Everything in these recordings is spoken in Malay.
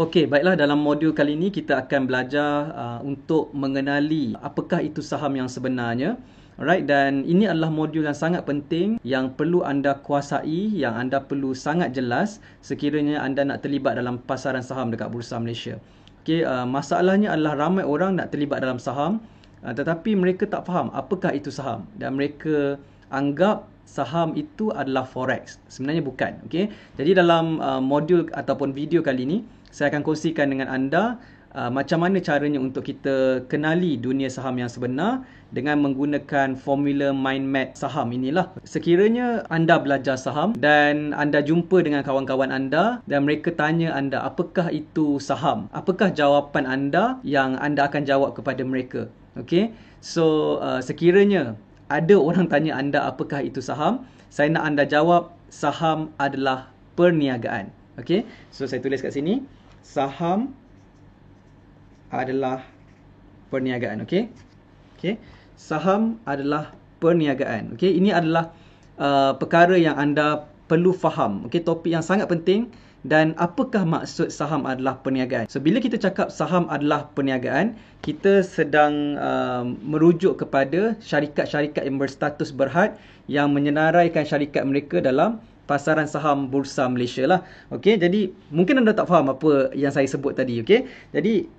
Okey, baiklah, dalam modul kali ini kita akan belajar untuk mengenali apakah itu saham yang sebenarnya. Alright, dan ini adalah modul yang sangat penting yang perlu anda kuasai, yang anda perlu sangat jelas sekiranya anda nak terlibat dalam pasaran saham dekat Bursa Malaysia. Okey, masalahnya adalah ramai orang nak terlibat dalam saham, tetapi mereka tak faham apakah itu saham dan mereka anggap saham itu adalah forex. Sebenarnya bukan. Okey. Jadi dalam modul ataupun video kali ini saya akan kongsikan dengan anda macam mana caranya untuk kita kenali dunia saham yang sebenar dengan menggunakan formula mind map saham inilah. Sekiranya anda belajar saham dan anda jumpa dengan kawan-kawan anda dan mereka tanya anda apakah itu saham, apakah jawapan anda yang anda akan jawab kepada mereka? Okey. So sekiranya ada orang tanya anda apakah itu saham, saya nak anda jawab saham adalah perniagaan. Okey. So saya tulis kat sini, saham adalah perniagaan. Okey. Okey. Saham adalah perniagaan. Okey, ini adalah perkara yang anda perlu faham. Okey, topik yang sangat penting. Dan apakah maksud saham adalah perniagaan? So bila kita cakap saham adalah perniagaan, kita sedang merujuk kepada syarikat-syarikat yang berstatus berhad yang menyenaraikan syarikat mereka dalam pasaran saham Bursa Malaysia lah. Okey, jadi mungkin anda tak faham apa yang saya sebut tadi. Okey, jadi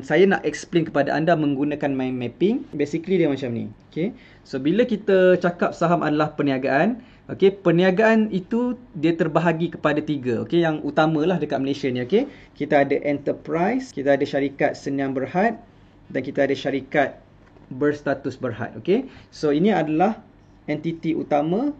saya nak explain kepada anda menggunakan mind mapping. Basically dia macam ni. Okey, so bila kita cakap saham adalah perniagaan, okey, perniagaan itu dia terbahagi kepada 3. Okey, yang utamalah dekat Malaysia ni. Okey, kita ada enterprise, kita ada syarikat seniam berhad dan kita ada syarikat berstatus berhad. Okey, so ini adalah entiti utama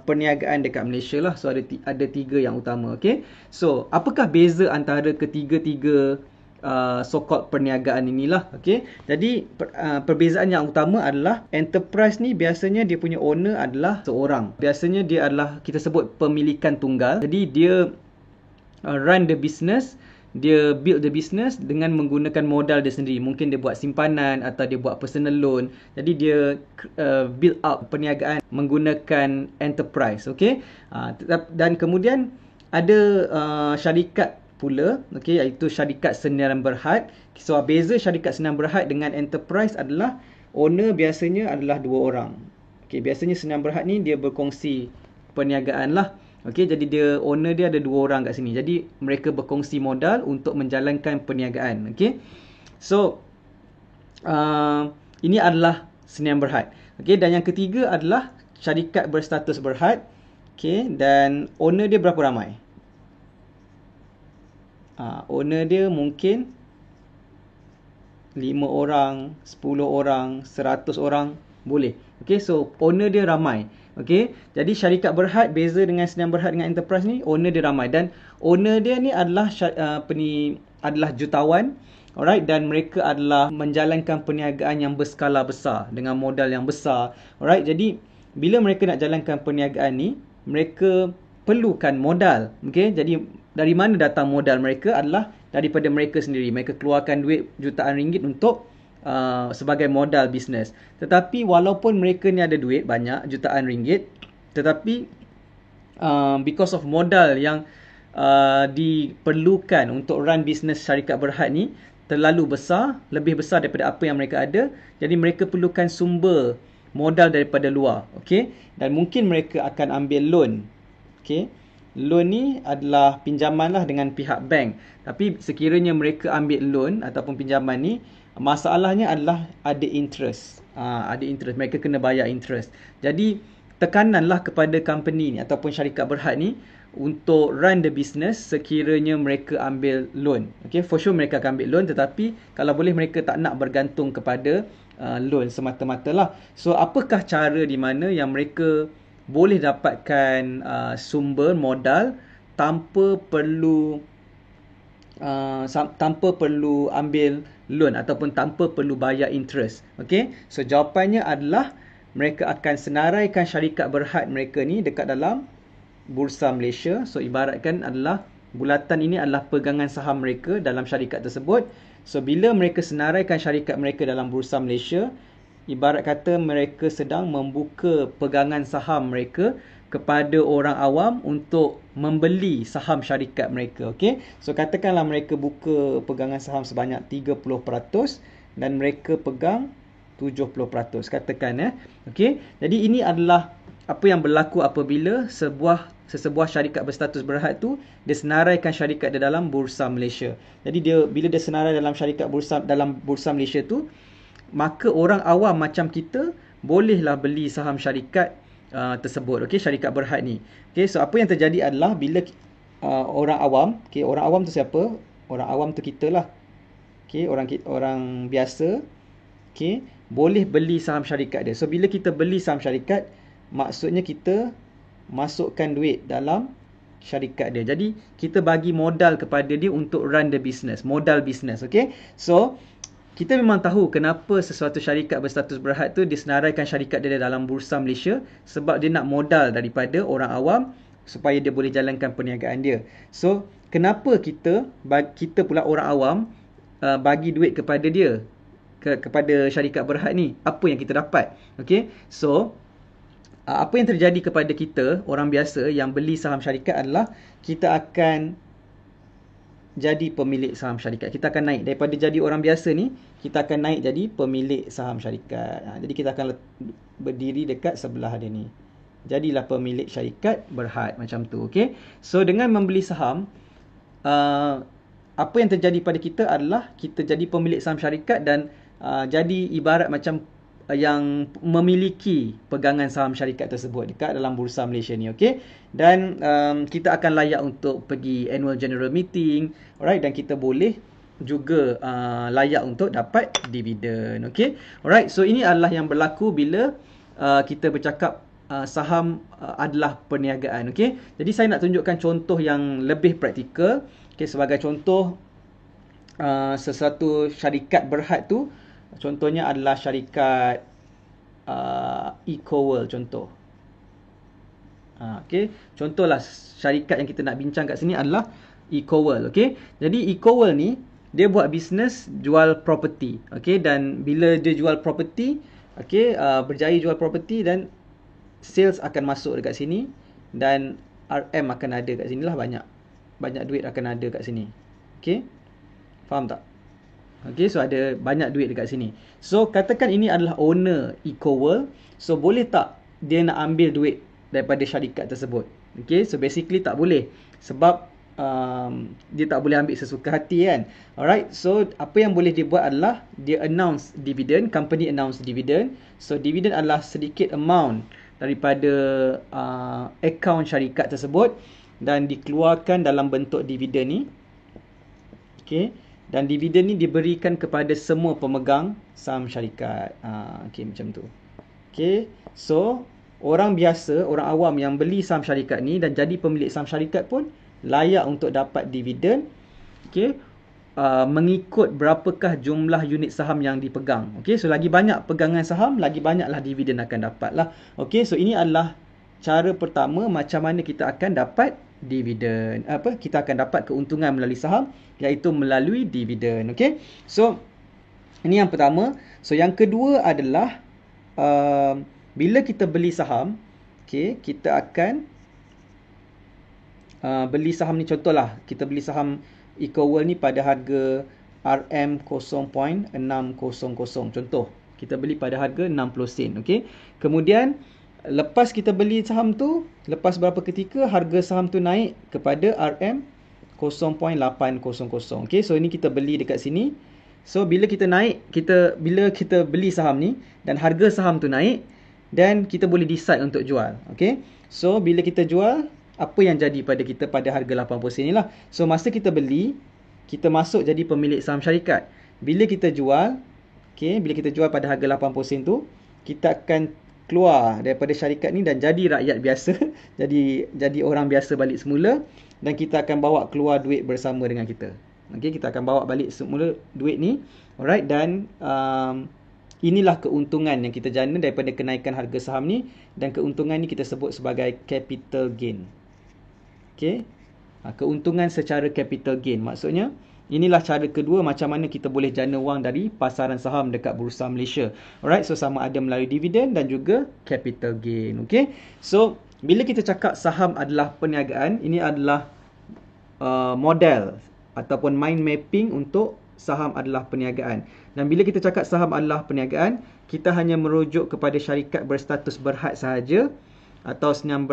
perniagaan dekat Malaysia lah. So ada 3 yang utama. Okey, so apakah beza antara ketiga-tiga so-called perniagaan inilah? Okey, jadi perbezaan yang utama adalah enterprise ni biasanya dia punya owner adalah seorang. Biasanya dia adalah kita sebut pemilikan tunggal. Jadi dia run the business, dia build the business dengan menggunakan modal dia sendiri. Mungkin dia buat simpanan atau dia buat personal loan. Jadi dia build up perniagaan menggunakan enterprise. Okey, dan kemudian ada syarikat pula, okey, iaitu syarikat seniaran berhad. So beza syarikat seniaran berhad dengan enterprise adalah owner biasanya adalah 2 orang. Okey, biasanya seniaran berhad ni dia berkongsi perniagaan lah. Okey, jadi owner dia ada 2 orang kat sini. Jadi mereka berkongsi modal untuk menjalankan perniagaan. Okey, so ini adalah seniaran berhad. Okey, dan yang ketiga adalah syarikat berstatus berhad. Okey, dan owner dia berapa ramai? Owner dia mungkin 5 orang, 10 orang, 100 orang boleh. Okey, so owner dia ramai. Okey, jadi syarikat berhad beza dengan seniaran berhad dengan enterprise ni, owner dia ramai dan owner dia ni adalah adalah jutawan. Alright, dan mereka adalah menjalankan perniagaan yang berskala besar dengan modal yang besar. Alright, jadi bila mereka nak jalankan perniagaan ni, mereka perlukan modal. Okey, jadi dari mana datang modal mereka adalah daripada mereka sendiri. Mereka keluarkan duit jutaan ringgit untuk sebagai modal bisnes. Tetapi walaupun mereka ni ada duit banyak, jutaan ringgit, tetapi because of modal yang diperlukan untuk run bisnes syarikat berhad ni terlalu besar, lebih besar daripada apa yang mereka ada, jadi mereka perlukan sumber modal daripada luar. Okey, dan mungkin mereka akan ambil loan. Okey, loan ni adalah pinjaman lah dengan pihak bank. Tapi sekiranya mereka ambil loan ataupun pinjaman ni, masalahnya adalah ada interest. Ada interest, mereka kena bayar interest. Jadi tekananlah kepada company ni ataupun syarikat berhad ni untuk run the business sekiranya mereka ambil loan. Okay, for sure mereka akan ambil loan, tetapi kalau boleh mereka tak nak bergantung kepada loan semata-mata lah. So apakah cara di mana yang mereka boleh dapatkan sumber modal tanpa perlu ambil loan ataupun tanpa perlu bayar interest? Okey, so jawapannya adalah mereka akan senaraikan syarikat berhad mereka ni dekat dalam Bursa Malaysia. So ibaratkan adalah bulatan ini adalah pegangan saham mereka dalam syarikat tersebut. So bila mereka senaraikan syarikat mereka dalam Bursa Malaysia, ibarat kata mereka sedang membuka pegangan saham mereka kepada orang awam untuk membeli saham syarikat mereka. Okey, so katakanlah mereka buka pegangan saham sebanyak 30% dan mereka pegang 70%, katakan Okey, jadi ini adalah apa yang berlaku apabila sesebuah syarikat berstatus berhad tu dia senaraikan syarikat dia dalam Bursa Malaysia. Jadi bila dia senarai dalam Bursa Malaysia tu, maka orang awam macam kita bolehlah beli saham syarikat tersebut. Okey, syarikat berhad ni. Okey, so apa yang terjadi adalah bila orang awam, okey, orang awam tu siapa? Orang awam tu kita lah. Okey, orang biasa, okey, boleh beli saham syarikat dia. So bila kita beli saham syarikat, maksudnya kita masukkan duit dalam syarikat dia. Jadi kita bagi modal kepada dia untuk run the business, modal business. Okey, so kita memang tahu kenapa sesuatu syarikat berstatus berhad tu disenaraikan syarikat dia dalam Bursa Malaysia, sebab dia nak modal daripada orang awam supaya dia boleh jalankan perniagaan dia. So kenapa kita pula orang awam bagi duit kepada dia, kepada syarikat berhad ni? Apa yang kita dapat? Okey, so apa yang terjadi kepada kita orang biasa yang beli saham syarikat adalah kita akan jadi pemilik saham syarikat. Kita akan naik daripada jadi orang biasa ni, kita akan naik jadi pemilik saham syarikat. Jadi kita akan berdiri dekat sebelah dia ni. Jadilah pemilik syarikat berhad macam tu. Okey, so dengan membeli saham, apa yang terjadi pada kita adalah kita jadi pemilik saham syarikat dan jadi ibarat macam yang memiliki pegangan saham syarikat tersebut dekat dalam Bursa Malaysia ni. Okey, dan kita akan layak untuk pergi annual general meeting, alright, dan kita boleh juga layak untuk dapat dividen. Okey, alright, so ini adalah yang berlaku bila kita bercakap saham adalah perniagaan. Okey, jadi saya nak tunjukkan contoh yang lebih praktikal. Okey, sebagai contoh sesuatu syarikat berhad tu, contohnya adalah syarikat EcoWorld contoh. Okey, contohlah syarikat yang kita nak bincang kat sini adalah EcoWorld. Okey, jadi EcoWorld ni dia buat bisnes jual property. Okey, dan bila dia jual property, okey, berjaya jual property dan sales akan masuk dekat sini dan RM akan ada kat sini lah, banyak duit akan ada kat sini. Okey, faham tak? Okey, so ada banyak duit dekat sini. So katakan ini adalah owner EcoWorld. So boleh tak dia nak ambil duit daripada syarikat tersebut? Okey, so basically tak boleh, sebab dia tak boleh ambil sesuka hati kan. Alright, so apa yang boleh dia buat adalah dia announce dividend, company announce dividend. So dividend adalah sedikit amount daripada akaun syarikat tersebut dan dikeluarkan dalam bentuk dividen ni. Okey, dan dividen ni diberikan kepada semua pemegang saham syarikat. Okey, macam tu. Okey, so orang biasa, orang awam yang beli saham syarikat ni dan jadi pemilik saham syarikat pun layak untuk dapat dividen. Okey, mengikut berapakah jumlah unit saham yang dipegang. Okey, so lagi banyak pegangan saham, lagi banyaklah dividen akan dapat lah. Okey, so ini adalah cara pertama macam mana kita akan dapat dividen. Kita akan dapat keuntungan melalui saham, iaitu melalui dividen. Okey, so ini yang pertama. So yang kedua adalah bila kita beli saham, okey, kita akan beli saham ni, contohlah kita beli saham EcoWorld ni pada harga RM0.600. Contoh, kita beli pada harga 60 sen. Okey, kemudian lepas kita beli saham tu, lepas berapa ketika harga saham tu naik kepada RM0.800. Okey, so ini kita beli dekat sini. So bila kita beli saham ni dan harga saham tu naik, dan kita boleh decide untuk jual. Okey, so bila kita jual, apa yang jadi pada kita pada harga 80 sen ni lah. So masa kita beli, kita masuk jadi pemilik saham syarikat. Bila kita jual, okey, bila kita jual pada harga 80 sen tu, kita akan keluar daripada syarikat ni dan jadi rakyat biasa, jadi orang biasa balik semula, dan kita akan bawa keluar duit bersama dengan kita. Okey, kita akan bawa balik semula duit ni. Alright, dan inilah keuntungan yang kita jana daripada kenaikan harga saham ni, dan keuntungan ni kita sebut sebagai capital gain. Okey, keuntungan secara capital gain. Maksudnya, inilah cara kedua macam mana kita boleh jana wang dari pasaran saham dekat Bursa Malaysia. Alright, so sama ada melalui dividen dan juga capital gain. Okey, so bila kita cakap saham adalah perniagaan, ini adalah model ataupun mind mapping untuk saham adalah perniagaan. Dan bila kita cakap saham adalah perniagaan, kita hanya merujuk kepada syarikat berstatus berhad sahaja, atau senyam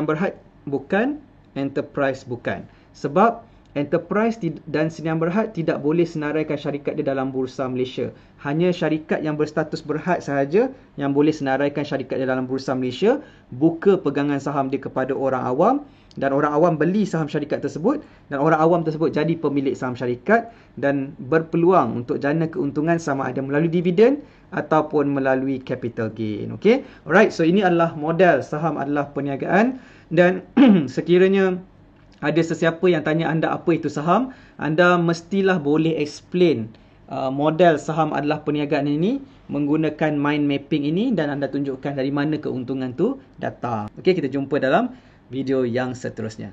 berhad bukan, enterprise bukan. Sebab enterprise dan senyam berhad tidak boleh senaraikan syarikat di dalam Bursa Malaysia. Hanya syarikat yang berstatus berhad sahaja yang boleh senaraikan syarikat di dalam Bursa Malaysia, buka pegangan saham dia kepada orang awam, dan orang awam beli saham syarikat tersebut, dan orang awam tersebut jadi pemilik saham syarikat dan berpeluang untuk jana keuntungan sama ada melalui dividen ataupun melalui capital gain. Okay? Alright, so ini adalah model saham adalah perniagaan. Dan sekiranya ada sesiapa yang tanya anda apa itu saham, anda mestilah boleh explain model saham adalah perniagaan ini menggunakan mind mapping ini, dan anda tunjukkan dari mana keuntungan tu datang. Okey, kita jumpa dalam video yang seterusnya.